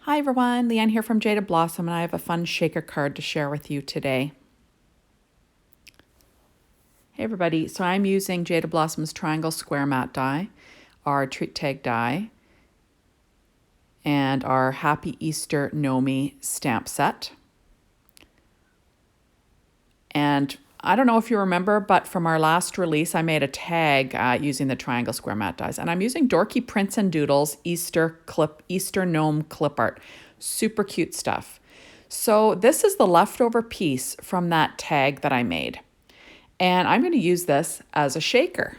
Hi everyone, Leanne here from Jaded Blossom, and I have a fun shaker card to share with you today. Hey everybody, so I'm using Jaded Blossom's Triangle Square Mat die, our Treat Tag die, and our Happy Easter Gnomie stamp set. And I don't know if you remember, but from our last release, I made a tag using the Triangle Square Mat dies. And I'm using Dorky Prints and Doodles Easter Gnome Clipart. Super cute stuff. So this is the leftover piece from that tag that I made. And I'm going to use this as a shaker.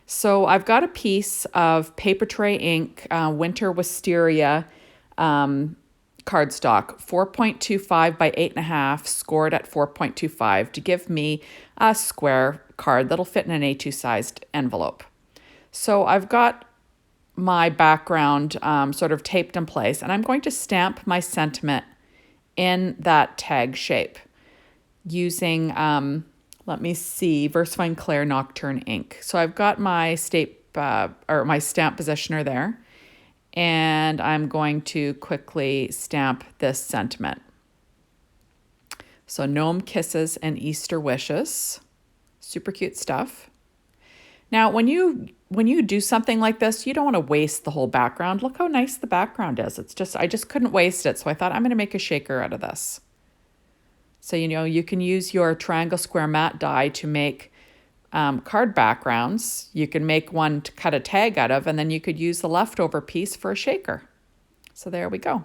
So I've got a piece of paper tray ink, Winter Wisteria cardstock, 4.25 by 8.5, scored at 4.25 to give me a square card that'll fit in an A2 sized envelope. So I've got my background sort of taped in place, and I'm going to stamp my sentiment in that tag shape using, let me see, Versafine Clair Nocturne ink. So I've got my my stamp positioner there. And I'm going to quickly stamp this sentiment. So Gnome Kisses and Easter Wishes. Super cute stuff. Now, when you do something like this, you don't want to waste the whole background. Look how nice the background is. I just couldn't waste it. So I thought I'm going to make a shaker out of this. So, you can use your Triangle Square Mat die to make card backgrounds. You can make one to cut a tag out of, and then you could use the leftover piece for a shaker. So there we go.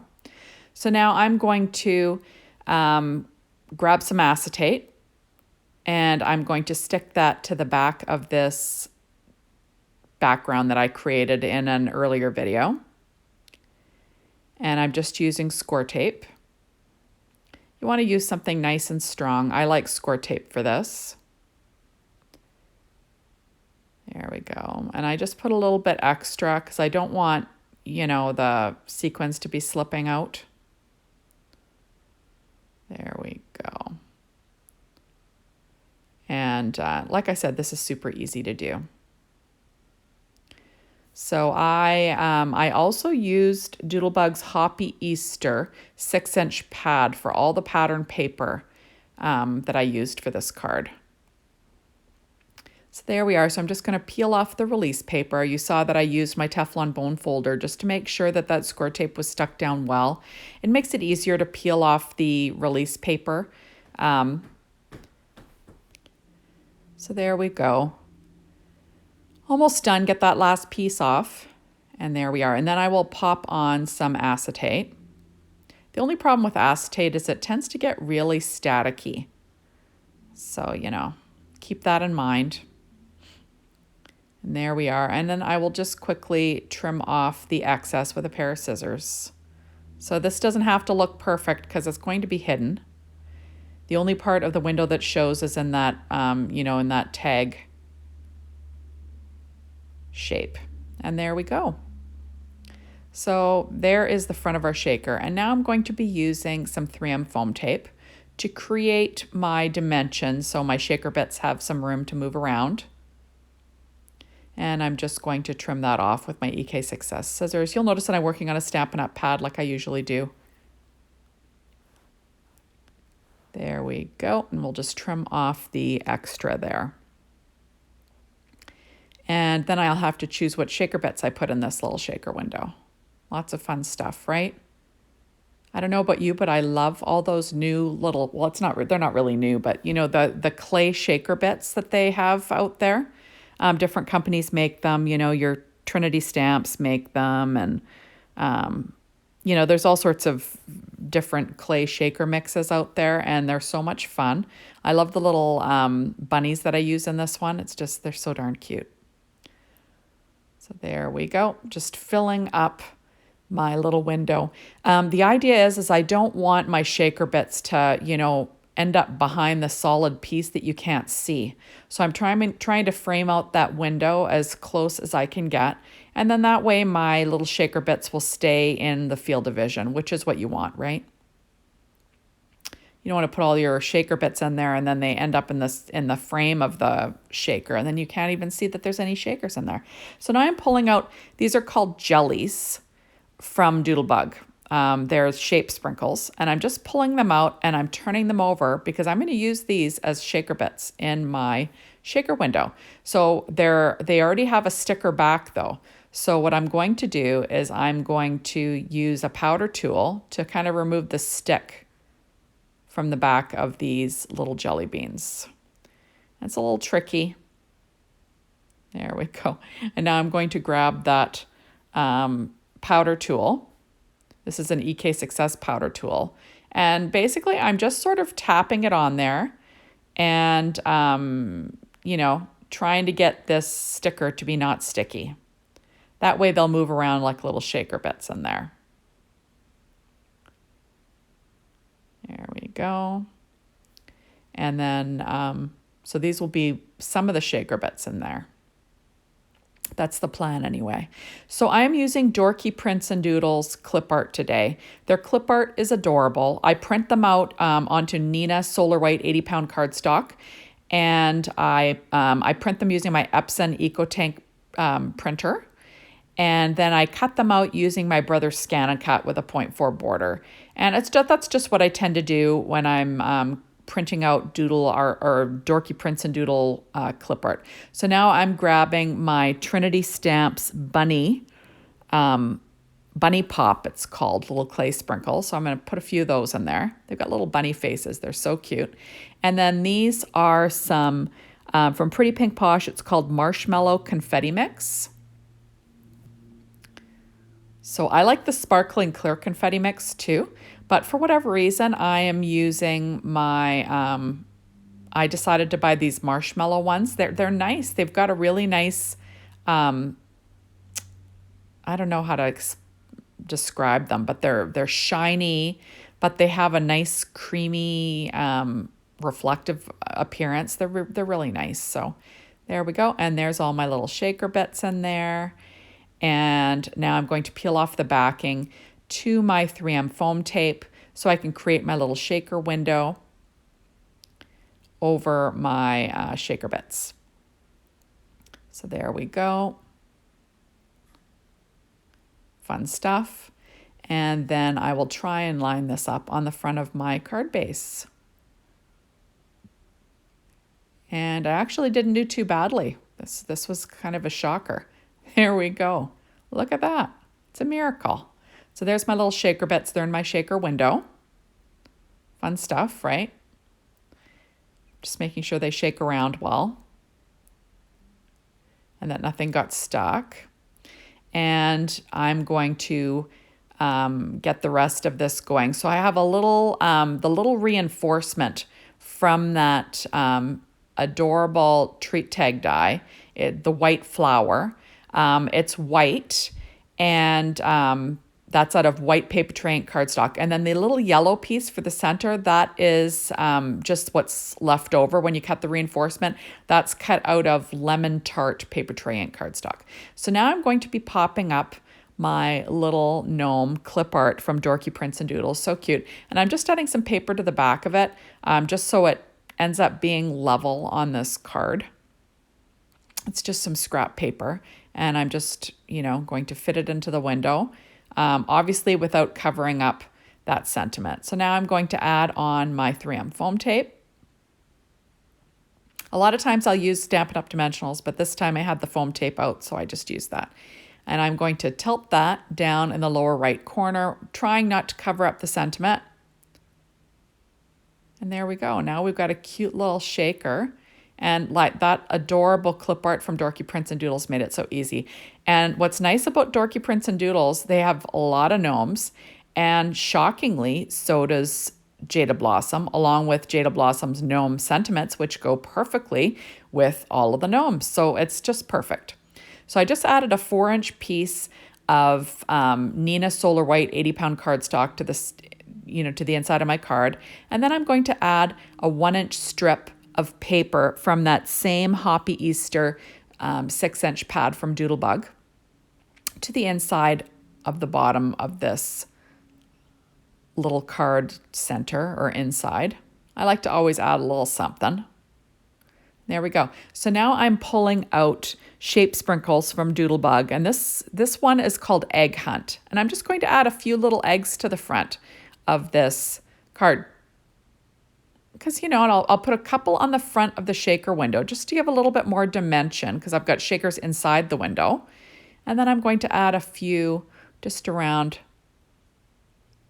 So now I'm going to grab some acetate, and I'm going to stick that to the back of this background that I created in an earlier video. And I'm just using score tape. You want to use something nice and strong. I like score tape for this. There we go. And I just put a little bit extra because I don't want, the sequins to be slipping out. There we go. And like I said, this is super easy to do. So I also used Doodlebug's Happy Easter 6-inch pad for all the pattern paper that I used for this card. So there we are. So I'm just going to peel off the release paper. You saw that I used my Teflon bone folder just to make sure that that score tape was stuck down well. It makes it easier to peel off the release paper. So there we go. Almost done. Get that last piece off. And there we are. And then I will pop on some acetate. The only problem with acetate is it tends to get really staticky. So, keep that in mind. And there we are. And then I will just quickly trim off the excess with a pair of scissors. So this doesn't have to look perfect because it's going to be hidden. The only part of the window that shows is in that, in that tag shape. And there we go. So there is the front of our shaker. And now I'm going to be using some 3M foam tape to create my dimensions so my shaker bits have some room to move around. And I'm just going to trim that off with my EK Success scissors. You'll notice that I'm working on a Stampin' Up! Pad like I usually do. There we go. And we'll just trim off the extra there. And then I'll have to choose what shaker bits I put in this little shaker window. Lots of fun stuff, right? I don't know about you, but I love all those new little, well, they're not really new, but the clay shaker bits that they have out there. Different companies make them, your Trinity Stamps make them. And, there's all sorts of different clay shaker mixes out there, and they're so much fun. I love the little bunnies that I use in this one. They're so darn cute. So there we go. Just filling up my little window. The idea is I don't want my shaker bits to, end up behind the solid piece that you can't see. So I'm trying to frame out that window as close as I can get. And then that way my little shaker bits will stay in the field of vision, which is what you want, right? You don't want to put all your shaker bits in there and then they end up in the frame of the shaker, and then you can't even see that there's any shakers in there. So now I'm pulling out, these are called jellies from Doodlebug. there's shape sprinkles, and I'm just pulling them out and I'm turning them over because I'm going to use these as shaker bits in my shaker window. So they already have a sticker back though. So what I'm going to do is I'm going to use a powder tool to kind of remove the stick from the back of these little jelly beans. It's a little tricky. There we go. And now I'm going to grab that powder tool. This is an EK Success powder tool. And basically I'm just sort of tapping it on there and, you know, trying to get this sticker to be not sticky. That way they'll move around like little shaker bits in there. There we go. And then, so these will be some of the shaker bits in there. That's the plan anyway. So I'm using Dorky Prints and Doodles clip art today. Their clip art is adorable. I print them out onto Neenah Solar White 80-pound cardstock, and I print them using my Epson EcoTank printer, and then I cut them out using my brother's Scan and Cut with a 0.4 border. And that's just what I tend to do when I'm printing out doodle or Dorky Prints and Doodle clip art. So now I'm grabbing my Trinity Stamps bunny pop, it's called, little clay sprinkle. So I'm going to put a few of those in there. They've got little bunny faces. They're so cute. And then these are some from Pretty Pink Posh. It's called Marshmallow Confetti Mix. So I like the sparkling clear confetti mix too, but for whatever reason, I am using my, I decided to buy these marshmallow ones. They're nice. They've got a really nice, I don't know how to describe them, but they're shiny, but they have a nice creamy, reflective appearance. They're really nice. So there we go. And there's all my little shaker bits in there. And now I'm going to peel off the backing to my 3M foam tape so I can create my little shaker window over my shaker bits. So there we go. Fun stuff. And then I will try and line this up on the front of my card base. And I actually didn't do too badly. This was kind of a shocker. There we go. Look at that. It's a miracle. So there's my little shaker bits. They're in my shaker window. Fun stuff, right? Just making sure they shake around well and that nothing got stuck. And I'm going to get the rest of this going. So I have a little, the little reinforcement from that adorable treat tag die, the white flower. It's white, and that's out of white paper tray ink cardstock. And then the little yellow piece for the center, that is just what's left over when you cut the reinforcement. That's cut out of lemon tart paper tray ink cardstock. So now I'm going to be popping up my little gnome clip art from Dorky Prints and Doodles. So cute. And I'm just adding some paper to the back of it, just so it ends up being level on this card. It's just some scrap paper. And I'm just, going to fit it into the window, obviously without covering up that sentiment. So now I'm going to add on my 3M foam tape. A lot of times I'll use Stampin' Up! Dimensionals, but this time I had the foam tape out, so I just used that. And I'm going to tilt that down in the lower right corner, trying not to cover up the sentiment. And there we go. Now we've got a cute little shaker. And like that adorable clip art from Dorky Prints and Doodles made it so easy. And what's nice about Dorky Prints and Doodles, they have a lot of gnomes. And shockingly, so does Jaded Blossom, along with Jaded Blossom's gnome sentiments, which go perfectly with all of the gnomes. So it's just perfect. So I just added a 4-inch piece of Neenah Solar White 80-pound cardstock to this, to the inside of my card. And then I'm going to add a 1-inch strip of paper from that same Happy Easter 6-inch pad from Doodlebug to the inside of the bottom of this little card center or inside. I like to always add a little something. There we go. So now I'm pulling out shape sprinkles from Doodlebug, and this one is called Egg Hunt. And I'm just going to add a few little eggs to the front of this card. Because, you know, and I'll put a couple on the front of the shaker window just to give a little bit more dimension, because I've got shakers inside the window. And then I'm going to add a few just around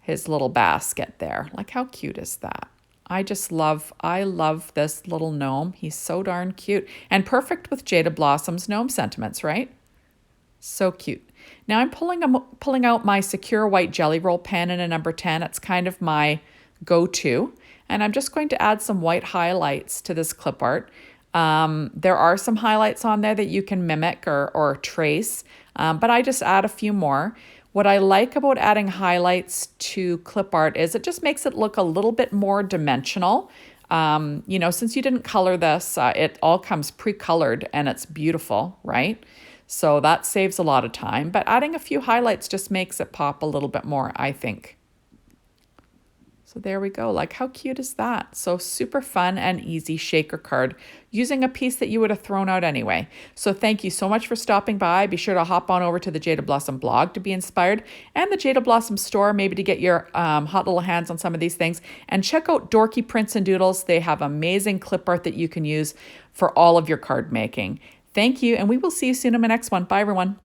his little basket there. Like, how cute is that? I love this little gnome. He's so darn cute and perfect with Jaded Blossom's gnome sentiments, right? So cute. Now I'm pulling out my secure white jelly roll pen in a number 10. It's kind of my go-to. And I'm just going to add some white highlights to this clip art. There are some highlights on there that you can mimic or trace, but I just add a few more. What I like about adding highlights to clip art is it just makes it look a little bit more dimensional. You know, since you didn't color this, it all comes pre-colored and it's beautiful, right? So that saves a lot of time, but adding a few highlights just makes it pop a little bit more, I think. So there we go. Like, how cute is that? So super fun and easy shaker card using a piece that you would have thrown out anyway. So thank you so much for stopping by. Be sure to hop on over to the Jaded Blossom blog to be inspired, and the Jaded Blossom store maybe to get your hot little hands on some of these things. And check out Dorky Prints and Doodles. They have amazing clip art that you can use for all of your card making. Thank you, and we will see you soon in my next one. Bye, everyone.